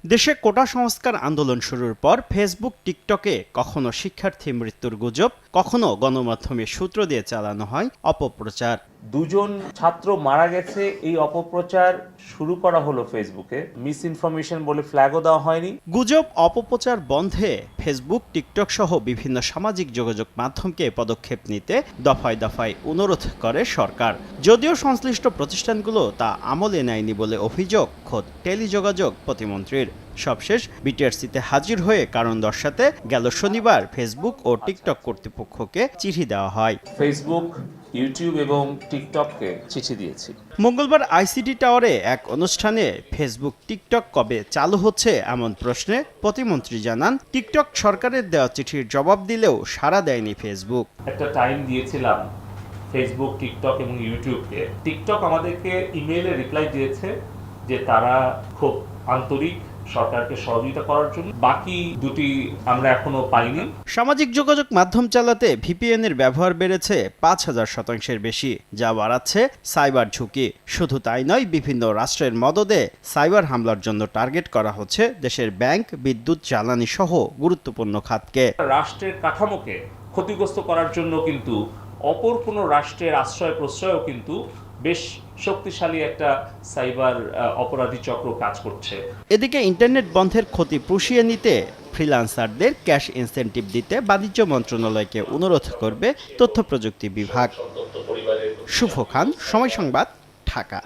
দেশে কোটা সংস্কার আন্দোলন শুরুর পর ফেসবুক, টিকটকে কখনো শিক্ষার্থী মৃত্যুর গুজব, কখনো গণমাধ্যমের সূত্র দিয়ে চালানো হয় অপপ্রচার। দুজন ছাত্র মারা গেছে, এই অপপ্রচার শুরু করা হলো ফেসবুকে। মিস ইনফরমেশন বলে ফ্ল্যাগও দেওয়া হয়নি। গুজব, অপপ্রচার বন্ধে ফেসবুক, টিকটক সহ বিভিন্ন সামাজিক যোগাযোগ মাধ্যমকে পদক্ষেপ নিতে দফায় দফায় অনুরোধ করে সরকার। যদিও সংশ্লিষ্ট প্রতিষ্ঠানগুলো তা আমলে নেয়নি বলে অভিযোগ খোদ টেলিযোগাযোগ প্রতিমন্ত্রীর। সবশেষ বিটিআরসিতে হাজির হয়ে কারণ দর্শাতে গেল শনিবার ফেসবুক ও টিকটক কর্তৃপক্ষকে চিঠি দেওয়া হয়। ফেসবুক, ইউটিউব এবং টিকটককে চিঠি দিয়েছি। মঙ্গলবার আইসিটি টাওয়ারে এক অনুষ্ঠানে ফেসবুক, টিকটক কবে চালু হচ্ছে এমন প্রশ্নে প্রতিমন্ত্রী জানান, টিকটক সরকারের দেওয়া চিঠির জবাব দিলেও সাড়া দেয়নি ফেসবুক। একটা টাইম দিয়েছিলাম ফেসবুক, টিকটক এবং ইউটিউবকে। টিকটক আমাদেরকে ইমেইলে রিপ্লাই দিয়েছে যে তারা খুব আন্তরিক সরকারকে সহযোগিতা করার জন্য। বাকি দুটি আমরা এখনো পাইনি। সামাজিক যোগাযোগ মাধ্যম চালাতে ভিপিএন এর ব্যবহার বেড়েছে ৫,০০০% বেশি, যা বাড়াচ্ছে সাইবার ঝুঁকি। শুধু তাই নয়, বিভিন্ন রাষ্ট্রের মদদে সাইবার হামলার জন্য টার্গেট করা হচ্ছে দেশের ব্যাংক, বিদ্যুৎ, জ্বালানি সহ গুরুত্বপূর্ণ খাতকে। রাষ্ট্রের কাঠামোকে ক্ষতিগ্রস্ত করার জন্য কিন্তু অপর কোনো রাষ্ট্রের আশ্রয় প্রশ্রয়ও কিন্তু বেশ শক্তিশালী একটা সাইবার অপরাধী চক্র কাজ করছে। এদিকে ইন্টারনেট বন্ধের ক্ষতি পুষিয়ে নিতে ফ্রিল্যান্সারদের ক্যাশ ইনসেনটিভ দিতে বাণিজ্য মন্ত্রণালয়কে অনুরোধ করবে তথ্য প্রযুক্তি বিভাগ। শুভ খান, সময় সংবাদ, ঢাকা।